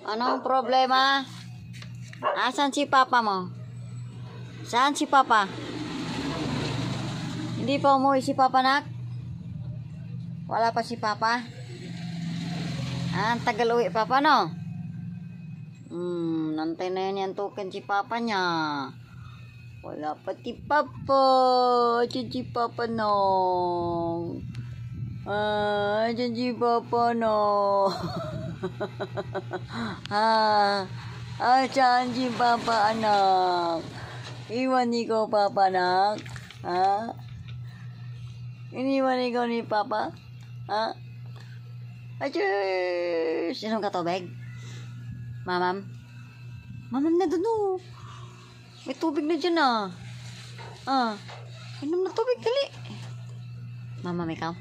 Anong problema? Asan si papa mo? Saan si papa? Hindi pa umuwi si papa, nak? Wala pa si papa? Ang tagal uwi papa, no? Nantay na yan tukan si papa niya. Wala pa si papa. Diyan si papa, no? Diyan si papa, no? Saan si papa, anak? Iwan ikaw, papa, anak? Iniwan ikaw ni papa? Ajus! Inom ka tubig? Mamam? Mamam na doon, oh. May tubig na dyan, ah. Inom na tubig, dali. Mamam, ikaw?